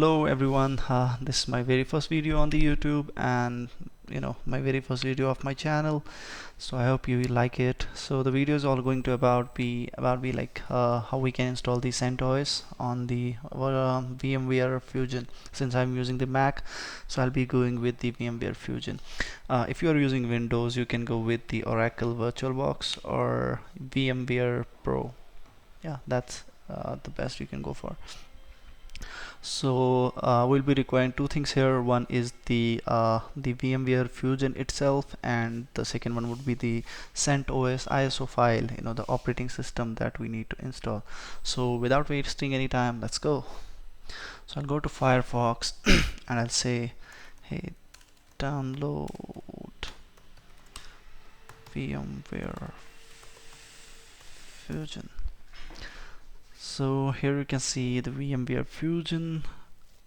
Hello everyone, this is my very first video on the YouTube and my very first video of my channel, so I hope you will like it. So the video is all going to be like how we can install the CentOS on the VMware Fusion. Since I'm using the Mac, so I'll be going with the VMware Fusion. If you are using Windows, you can go with the Oracle VirtualBox or VMware Pro. Yeah, that's the best you can go for. So we'll be requiring two things here. One is the VMware Fusion itself, and the second one would be the CentOS ISO file, the operating system that we need to install. So without wasting any time, let's go. So I'll go to Firefox and I'll say, hey, download VMware Fusion. So here you can see the VMware Fusion.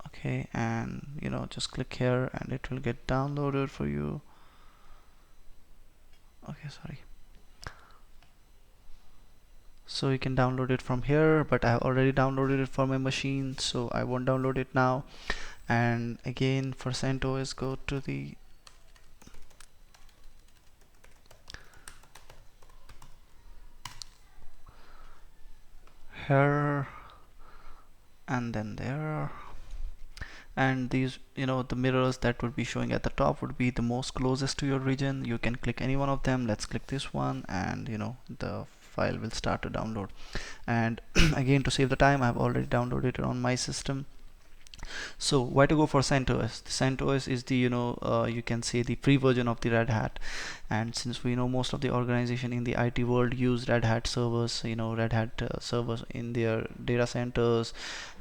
Okay, and just click here and it will get downloaded for you. Okay, sorry. So you can download it from here, but I have already downloaded it for my machine, so I won't download it now. And again, for CentOS, go to the here and then there, and these the mirrors that would be showing at the top would be the most closest to your region. You can click any one of them. Let's click this one, and the file will start to download. And again, to save the time, I've already downloaded it on my system. So why to go for CentOS? The CentOS is the you can say the free version of the Red Hat, and since we know most of the organization in the IT world use Red Hat servers, Red Hat servers in their data centers,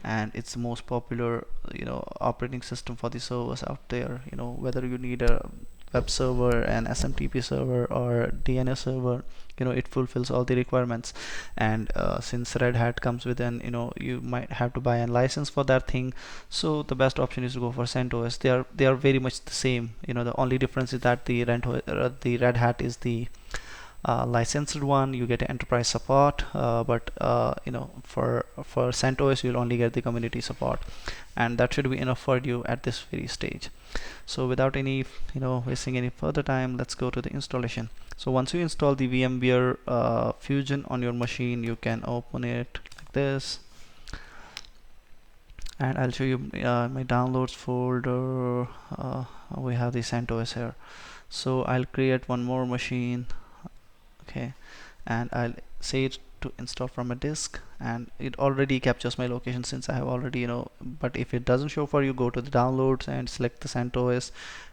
and it's the most popular operating system for the servers out there. Whether you need a web server, an SMTP server, or DNS server, it fulfills all the requirements. And since Red Hat comes with an you might have to buy a license for that thing, so the best option is to go for CentOS. They are very much the same. The only difference is that the Red Hat is the licensed one. You get enterprise support, but for CentOS you'll only get the community support, and that should be enough for you at this very stage. So without any wasting any further time, let's go to the installation. So once you install the VMware Fusion on your machine, you can open it like this, and I'll show you my downloads folder. We have the CentOS here, so I'll create one more machine. Okay, and I'll say it to install from a disk, and it already captures my location since I have already but if it doesn't show for you, go to the downloads and select the CentOS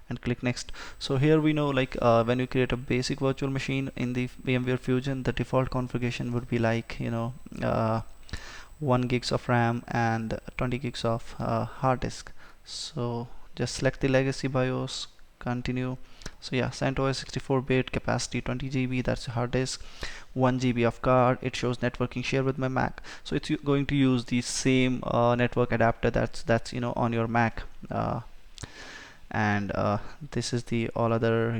and click next. So here we know, like when you create a basic virtual machine in the VMware Fusion, the default configuration would be like 1 gigs of RAM and 20 gigs of hard disk. So just select the legacy BIOS, continue. So yeah, CentOS 64-bit, capacity 20 GB, that's a hard disk, 1 GB of card. It shows networking share with my Mac, so it's going to use the same network adapter that's on your Mac, and this is the all other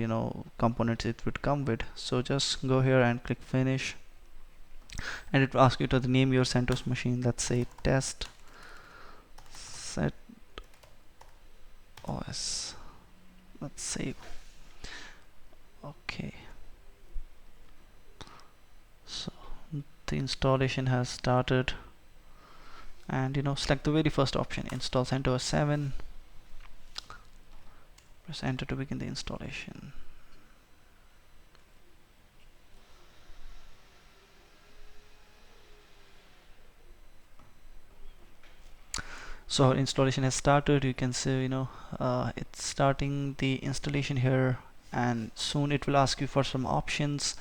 components it would come with. So just go here and click finish, and it will ask you to name your CentOS machine. Let's say test set OS. Let's save. Okay, so the installation has started, and select the very first option, install CentOS 7. Press enter to begin the installation. So our installation has started. You can see it's starting the installation here, and soon it will ask you for some options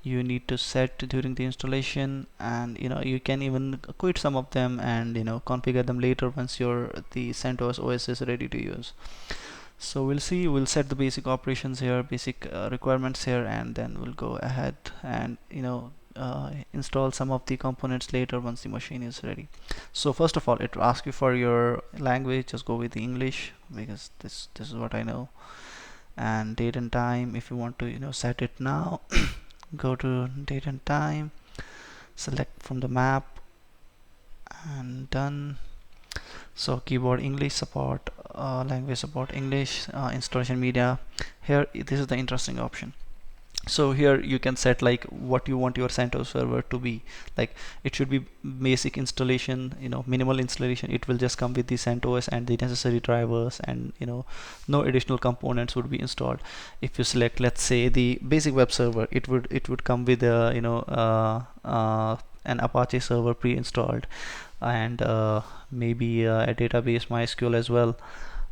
you need to set during the installation, and you can even quit some of them and configure them later once the CentOS OS is ready to use. So we'll set the basic operations here, basic requirements here, and then we'll go ahead and install some of the components later once the machine is ready. So first of all, it will ask you for your language. Just go with the English, because this is what I know. And date and time, if you want to set it now, go to date and time, select from the map, and done. So keyboard English support, language support English, installation media. Here this is the interesting option. So here you can set like what you want your CentOS server to be. Like it should be basic installation, minimal installation. It will just come with the CentOS and the necessary drivers, and no additional components would be installed. If you select, let's say, the basic web server, it would come with a an Apache server pre-installed, and maybe a database MySQL as well.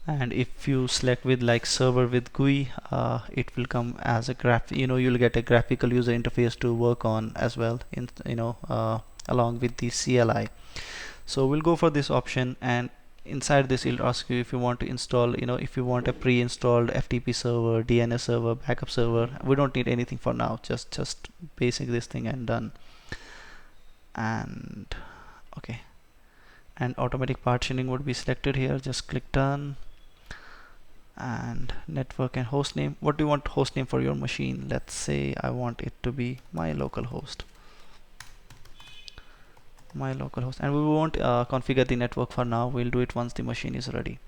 And if you select with like server with GUI, it will come as a you'll get a graphical user interface to work on as well, in along with the CLI. So we'll go for this option, and inside this it'll ask you if you want to install, if you want a pre-installed FTP server, DNS server, backup server. We don't need anything for now, just basic this thing and done. And okay, and automatic partitioning would be selected here. Just click done. And network and host name, what do you want host name for your machine? Let's say I want it to be my local host, and we won't configure the network for now. We'll do it once the machine is ready.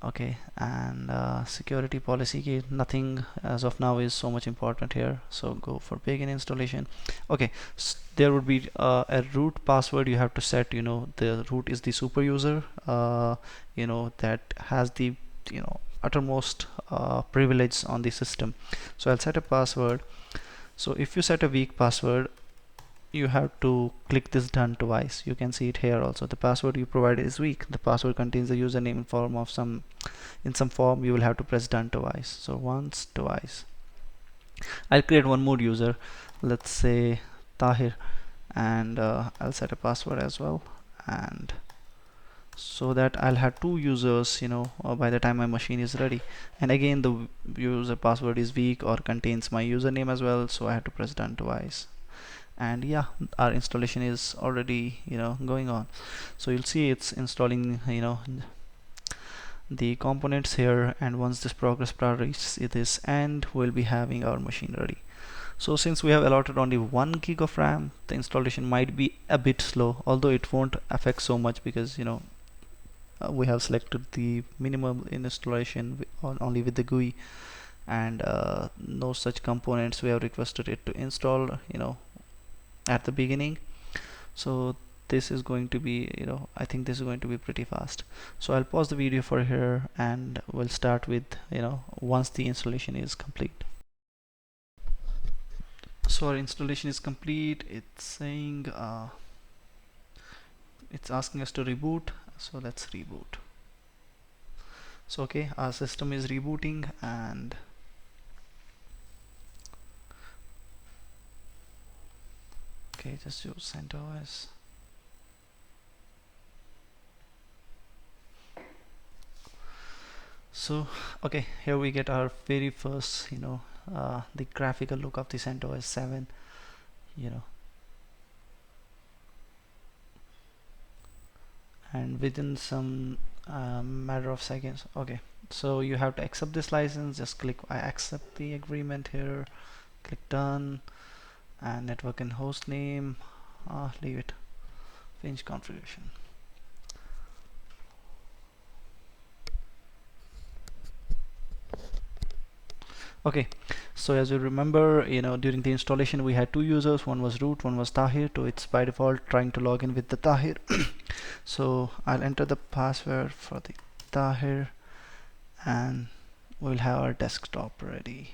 Okay, and security policy key, nothing as of now is so much important here, so go for begin installation. Okay, there would be a root password you have to set. The root is the super user, that has the uttermost privilege on the system. So I'll set a password. So if you set a weak password, you have to click this done twice. You can see it here also. The password you provided is weak. The password contains the username in some form. You will have to press done twice. So once, twice. I'll create one more user, let's say Tahir, and I'll set a password as well, and so that I'll have two users by the time my machine is ready. And again, the user password is weak or contains my username as well, so I have to press done twice. And yeah, our installation is already going on. So you'll see it's installing the components here, and once this progress bar reaches this end, we'll be having our machine ready. So since we have allotted only 1 gig of RAM, the installation might be a bit slow, although it won't affect so much because we have selected the minimum installation only with the GUI, and no such components we have requested it to install at the beginning. So this is going to be I think this is going to be pretty fast. So I'll pause the video for here, and we'll start with once the installation is complete. So our installation is complete. It's saying it's asking us to reboot, so let's reboot. So okay, our system is rebooting, and okay, just use CentOS. So okay, here we get our very first the graphical look of the CentOS 7, and within some matter of seconds. Okay, so you have to accept this license. Just click I accept the agreement here, click done, and network and host name, leave it, finish configuration. Okay, so as you remember, during the installation we had two users. One was root, one was Tahir. So it's by default trying to log in with the Tahir. So I'll enter the password for the Tahir, and we'll have our desktop ready.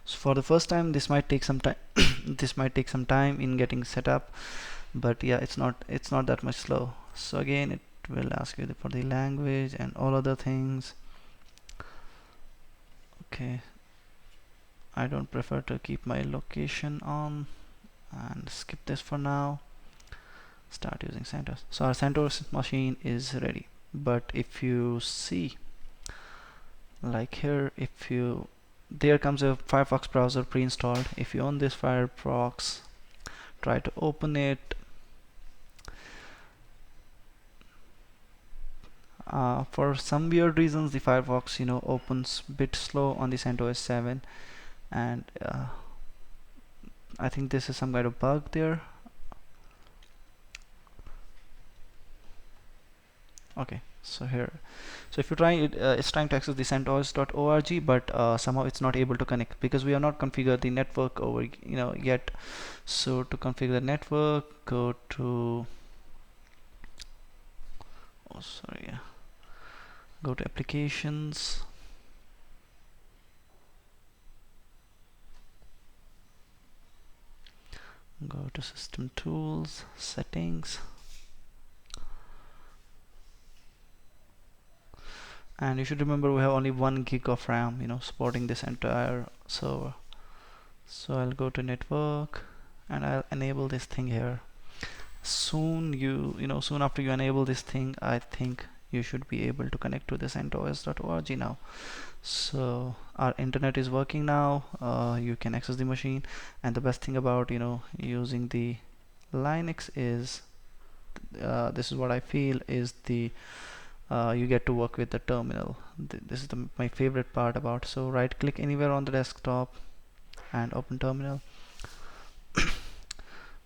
So for the first time, this might take some time. This might take some time in getting set up, but yeah, it's not that much slow. So again, it will ask you for the language and all other things. Okay, I don't prefer to keep my location on, and skip this for now. Start using CentOS. So our CentOS machine is ready. But if you see, like here, there comes a Firefox browser pre-installed. If you own this Firefox, try to open it. For some weird reasons, the Firefox opens a bit slow on the CentOS 7, and I think this is some kind of bug there. Okay, so here, so if you try it, it's trying to access the centos.org, but somehow it's not able to connect because we have not configured the network over yet. So to configure the network, go to, oh sorry, yeah, go to applications, go to system tools, settings, and you should remember we have only 1 gig of RAM, supporting this entire server. So I'll go to network and I'll enable this thing here. Soon soon after you enable this thing, I think you should be able to connect to the centos.org now. So our internet is working now. You can access the machine, and the best thing about using the Linux is this is what I feel is the you get to work with the terminal. This is my favorite part about. So right click anywhere on the desktop and open terminal.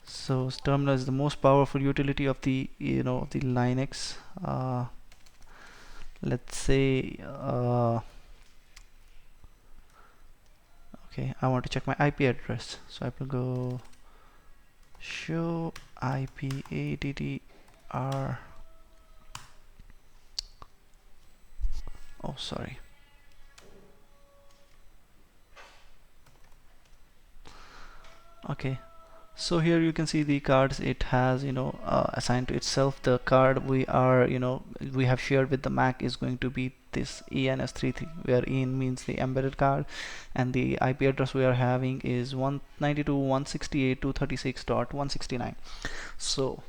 So terminal is the most powerful utility of the of the Linux. Let's say okay, I want to check my IP address, so I will go show IP addr. Oh sorry, okay. So here you can see the cards it has assigned to itself. The card we are we have shared with the Mac is going to be this ENS33, where EN means the embedded card, and the IP address we are having is 192.168.236.169. So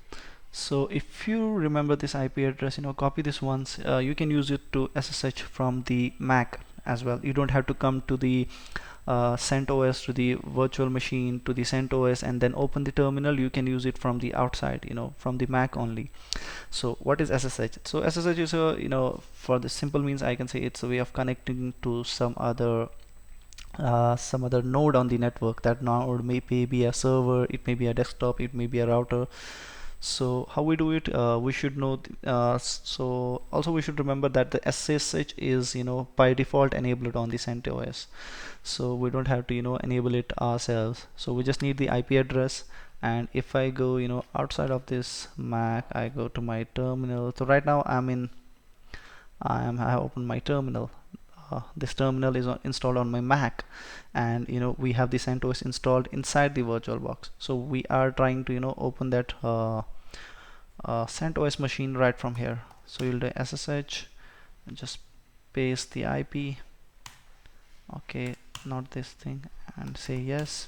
if you remember this IP address, copy this once. You can use it to SSH from the Mac as well. You don't have to come to the CentOS, to the virtual machine, to the CentOS, and then open the terminal. You can use it from the outside, from the Mac only. So what is SSH? So SSH is a for the simple means, I can say it's a way of connecting to some other node on the network. That node may be a server, it may be a desktop, it may be a router. So how we do it, we should know so also we should remember that the SSH is by default enabled on the CentOS, so we don't have to enable it ourselves. So we just need the IP address, and if I go outside of this Mac, I go to my terminal. So right now I have opened my terminal. This terminal is installed on my Mac, and we have the CentOS installed inside the VirtualBox. So we are trying to open that CentOS machine right from here. So you'll do SSH and just paste the IP, okay, not this thing, and say yes.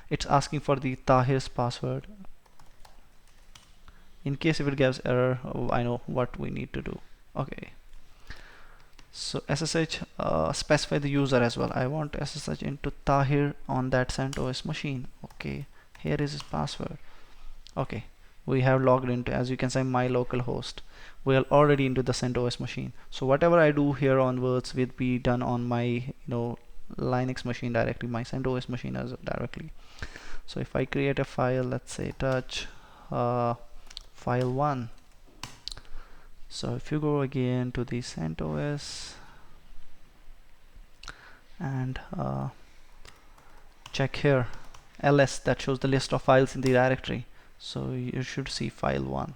It's asking for the Tahir's password. In case if it gives error, I know what we need to do. Okay, so SSH, specify the user as well. I want SSH into Tahir on that CentOS machine. Okay, here is his password. Okay, we have logged into, as you can say, my local host. We are already into the CentOS machine. So whatever I do here onwards will be done on my Linux machine directly, my CentOS machine as directly. So if I create a file, let's say touch file 1. So if you go again to the CentOS and check here ls, that shows the list of files in the directory. So you should see file 1.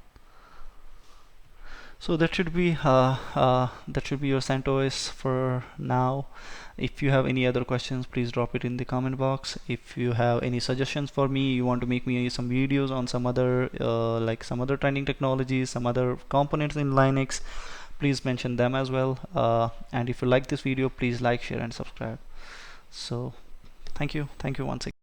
So that should be your CentOS for now. If you have any other questions, please drop it in the comment box. If you have any suggestions for me, you want to make me some videos on some other like some other trending technologies, some other components in Linux, please mention them as well. And if you like this video, please like, share and subscribe. So thank you once again.